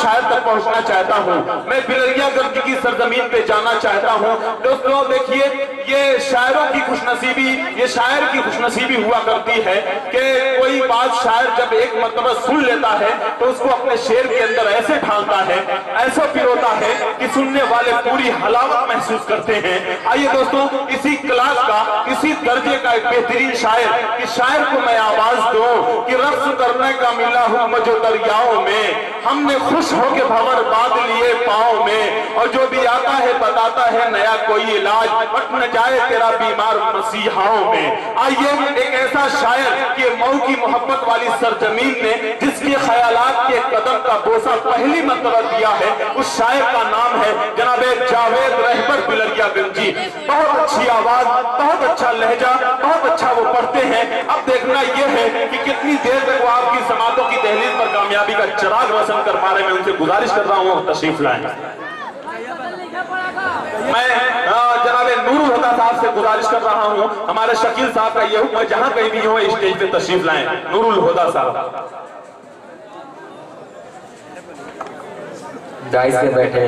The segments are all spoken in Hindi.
शायर तक पहुंचना चाहता हूं। मैं बिलरियागंज की सरजमीन पे जाना चाहता हूं। दोस्तों देखिए, ये शायरों की खुशनसीबी, ये शायर की खुशनसीबी हुआ करती है कि कोई बात शायर जब एक मर्तबा सुन लेता है तो उसको अपने शेर के अंदर ऐसे ढालता है, ऐसा पिरोता है कि सुनने वाले पूरी हलावत महसूस करते हैं। आइए दोस्तों, इसी क्लास का, इसी दर्जे का एक बेहतरीन शायर, कि शायर को मैं आवाज दूं कि रफ्स करने का मिला हुक्म जो दरियाओं में, हमने खुश होके भंवर बांध लिए पाँव में, और जो भी आता है बताता है नया कोई इलाज, बट न जाए तेरा बीमार मसीहाओं में। आइए, एक ऐसा शायर कि मऊ की मोहब्बत वाली सरजमीन ने जिसके ख्यालात के कदम का बोसा पहली मर्तबा दिया है, उस शायर का नाम है जनाब जावेद रहबर बिलरियागंजी। बहुत अच्छी आवाज, बहुत अच्छा लहजा, बहुत अच्छा वो पढ़ते हैं। अब देखना यह है कि कितनी देर तक वो आपकी समातों की दहलीज पर कामयाबी का चिराग रोशन कर पा रहे हैं। मैं उनसे गुजारिश कर रहा हूँ तशरीफ लाएं। मैं जनाब नूरुल हुदा साहब से गुजारिश कर रहा हूँ, हमारे शकील साहब का यह हुक्म, जहां कहीं भी हो स्टेज पे तशरीफ लाएं। नूरुल हुदा साहब दाई से बैठे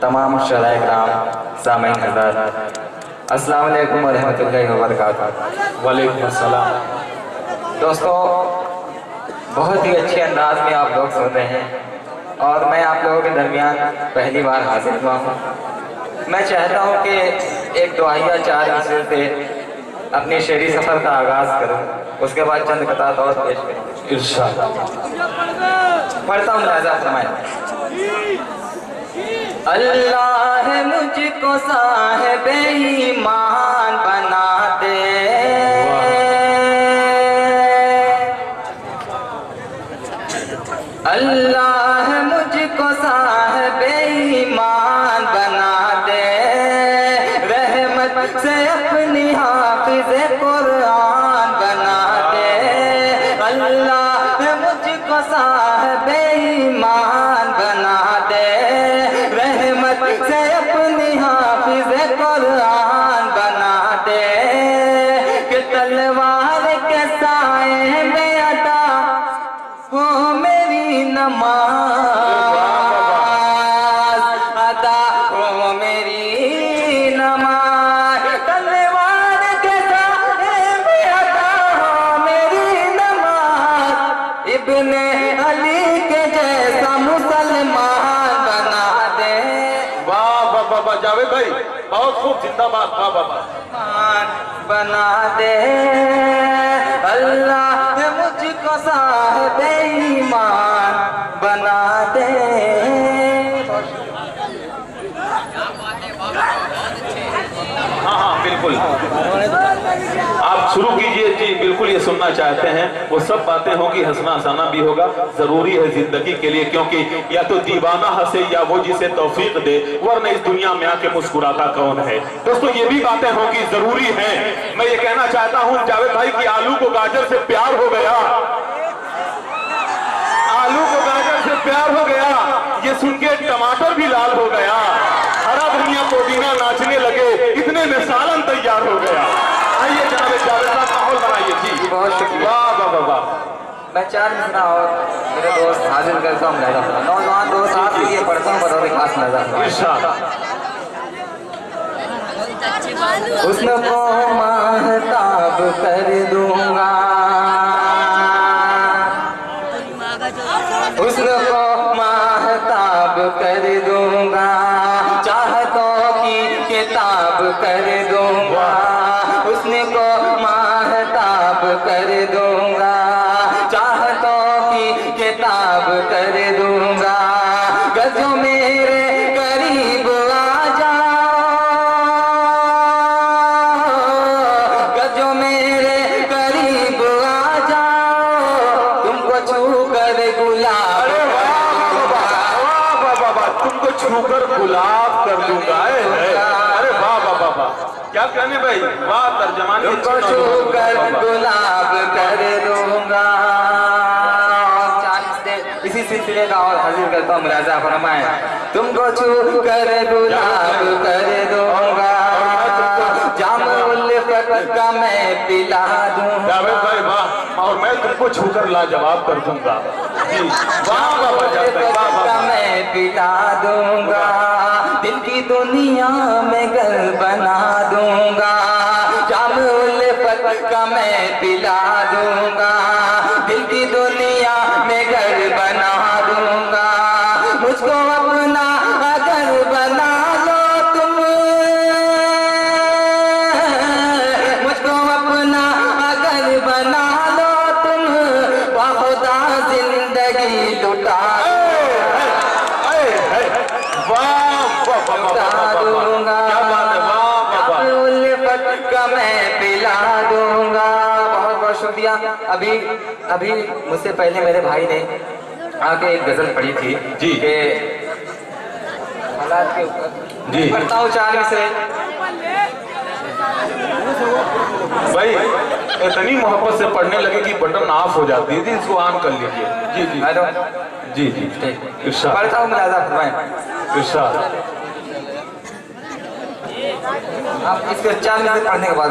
तमाम शराय कराम, सामईन हज़रात, अस्सलाम वालेकुम व रहमतुल्लाहि व बरकातहू। वालेकुम अस्सलाम। दोस्तों, बहुत ही अच्छे अंदाज में आप लोग सुन रहे हैं और मैं आप लोगों के दरमियान पहली बार हाजिर हुआ हूँ। मैं चाहता हूँ कि एक दुआया 4 हिस्से से अपने शेरी सफ़र का आगाज़ करूँ, उसके बाद चंद कतात और पेश करूँ। इरशाद पढ़ता हूँ, लिहाजा फरमाएं। अल्लाह मुझको साहिब ईमान बना दे, अल्लाह मुझको साहिब ईमान बना दे, रहमत से अपनी हाफिज़ कुरान बना दे, अल्लाह मुझको साहिब ईमान बना दे, रहमत से अपनी हाफिज़ कुरान बना दे, कि तलवार के साए में अदा हो मेरी नमाज, अदा हो मेरी नमाज, तलवार के साए में अदा हो मेरी नमाज, इब्ने अली के जैसा मुसलमान बना दे। वाह वाह वाह वाह, जावेद भाई बहुत खूब, जिंदाबाद, वाह वाह वाह। बना दे, अल्लाह मुझको साहिब ईमान बना दे। हाँ हाँ बिल्कुल, आप शुरू कीजिए जी। बिल्कुल ये सुनना चाहते हैं, वो सब बातें होंगी, हंसना हंसाना भी होगा, जरूरी है जिंदगी के लिए, क्योंकि या तो दीवाना हंसे या वो जिसे तौफीक दे, वरना इस दुनिया में आके मुस्कुराता कौन है। दोस्तों ये भी बातें होंगी, जरूरी है। मैं ये कहना चाहता हूँ जावेद भाई की आलू को गाजर से प्यार हो गया, आलू को गाजर से प्यार हो गया, ये सुन के टमाटर भी लाल हो गया, हरा धनिया पुदीना नाचने लगे, इतने में सालन तैयार हो गया। आइए जनाब जावेद साहब माहौल बनाइए जी। बहुत शुक्रिया। वाह वाह वाह वाह। मैं 4 मिसरा और मेरे दोस्त हाजिर करता हूँ, नौजवान दोस्त आपके लिए पढ़ता हूँ बतौर खास नजर। इरशाद। उसको महताब कर दूंगा, उसको महताब कर दूंगा, चाहतों की किताब कर दूंगा, उसको महताब कर दूंगा, चाहतों की किताब कर दूंगा, गजों मेरे करीब आ जाओ, गजों मेरे करीब आ जाओ, तुमको छू कर गुलाब, तुमको छूकर गुलाब कर दूंगा। अरे वाह वाह वाह वाह, क्या कहने भाई, वाह तर्जमान, तुमको छूकर गुलाब कर दूंगा। इसी सिलसिले का और हाजिर करता हूँ, मुलाजा फरमाएं। तुमको छूकर गुलाब कर दूंगा, जाम उल्फत का मैं पिला दूंगा। जावेद भाई वाह, और मैं तुमको छूकर लाजवाब कर दूंगा। मैं पिला दूंगा, दिल की दुनिया में घर बना दूंगा, जाम उल्फत का मैं पिला दूंगा, दिल की दुनिया में घर बना दूंगा, मुझको अपना घर बना लो तुम, मुझको अपना घर बना लो तुम, बाखुदा जिंदगी लुटा दूंगा, उल्फत का मैं पिला दूंगा। बहुत बहुत शुक्रिया। अभी मुझसे पहले मेरे भाई ने आके एक गजल पढ़ी थी जी के हालात के ऊपर जी पढ़ता हूँ 4 मिसरे। भाई इतनी मोहब्बत से पढ़ने लगे कि बटन ऑफ हो जाती है, इसको ऑन कर लीजिए। जी जी हेलो जी जी इरशाद पढ़ता हूँ, मुलाजा फरमाएं। इरशाद आप इसके 4 मिसरे पढ़ने के बाद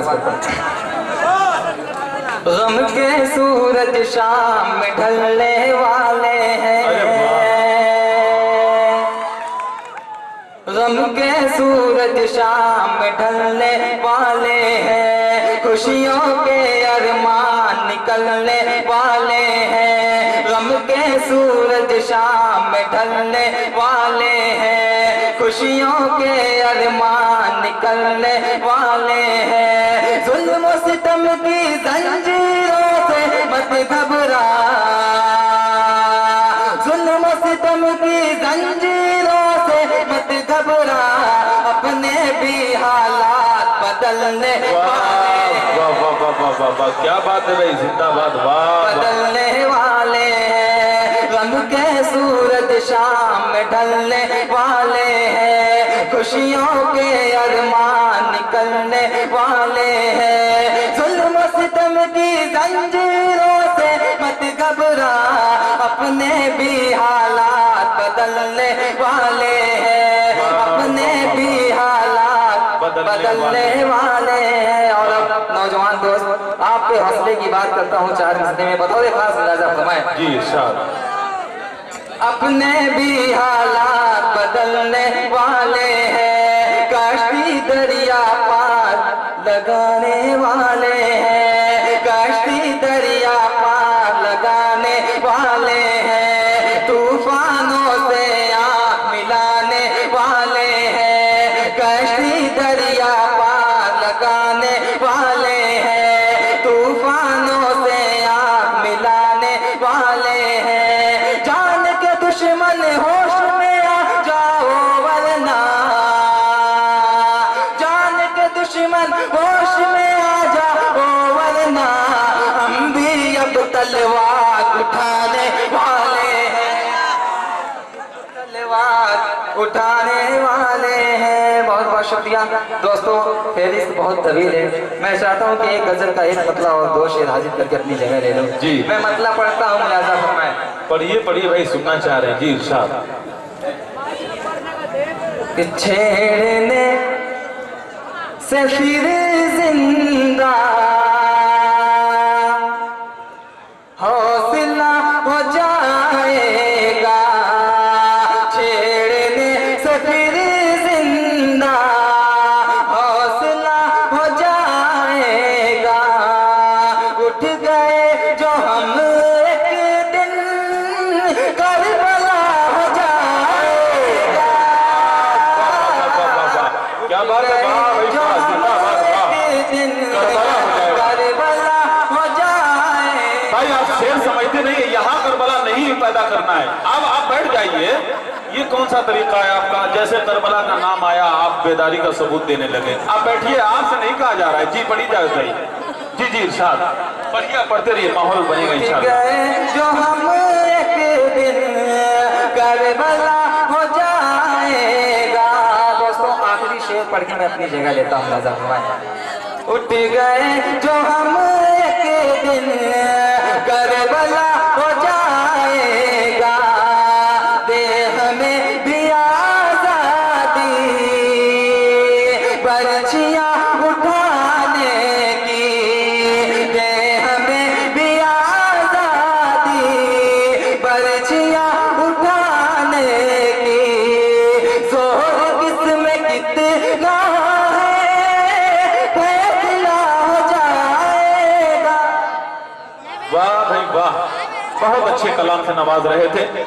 गम के सूरज शाम में ढलने वाले हैं, गम के सूरज शाम में ढलने वाले हैं, खुशियों के अरमान निकलने वाले हैं, गम के सूरज शाम में ढलने वाले हैं, खुशियों के अरमान निकलने वाले हैं, जुल्म सितम की जंजीरों से मत घबरा, जुल्म सितम की जंजीरों से मत घबरा, अपने भी हालात बदलने वाले, क्या बात है भाई, जिंदाबाद, वाह, बदलने वाले हैं, गम के सूरज शाम में ढलने वाले हैं, खुशियों के अरमान निकलने वाले हैं, जुल्म सितम की जंजीरों से मत घबरा, अपने भी हालात बदलने वाले हैं, अपने भी हालात बदलने वाले हैं। और अब नौजवान दोस्त आपके हौसले की बात करता हूँ 4 मिसरे में, बतौर खास अंदाजा फरमाएं। जी इरशाद। अपने भी हालात बदलने वाले हैं, कश्ती दरिया पार लगाने वाले हैं, कश्ती दरिया पार लगाने वाले हैं, तूफानों से आँख मिलाने वाले हैं, कश्ती दरिया पार लगाने वाले हैं, तूफानों से आँख मिलाने वाले हैं, जान के दुश्मन होश में आ जाओ वरना, जान के दुश्मन होश में आ जाओ वरना, हम भी अब तलवार उठाने वाले हैं, तलवार उठाने वाले हैं। बहुत बहुत शुक्रिया दोस्तों, फेरिस्त बहुत तवील है, मैं चाहता हूँ कि एक गजल का एक मतला और 2 शेर हाजिर करके अपनी जगह ले लो। जी मैं मतला पढ़ता हूँ, मुलाजा फरमाएं। पढ़िए पढ़िए भाई, सुनना चाह रहे हैं। जी इरशाद। छेड़ने से फिर जिंदा हौसला हो जाएगा, छेड़ने से फिर जिंदा हौसला हो जाएगा, उठ गए जो हम एक दिन करबला हो जाएगा, क्या बात है, वाह भाई, जो हम एक दिन करबला हो जाएगा। भाई आप शेर समझते नहीं, यहाँ करबला नहीं पैदा करना है। अब आप बैठ जाइए, ये कौन सा तरीका है आपका? जैसे करबला का नाम आया आप बेदारी का सबूत देने लगे। आप बैठिए, आपसे नहीं कहा जा रहा है। जी पढ़ी जाए भाई। जी जी इरशाद, पढ़िए, पढ़ते रहिए, माहौल बनेगा इंशाल्लाह। जो हम एक दिन करबला हो जाएगा। दोस्तों आखिरी शेर पढ़ के मैं अपनी जगह लेता हूँ, नजर फरमाएं। उठ गए जो हम एक दिन करबला हो जाएगा, देह में भी आजादी बर्छियाँ उठाने की, देह में भी आजादी बहुत अच्छे कलाम से नवाज रहे थे।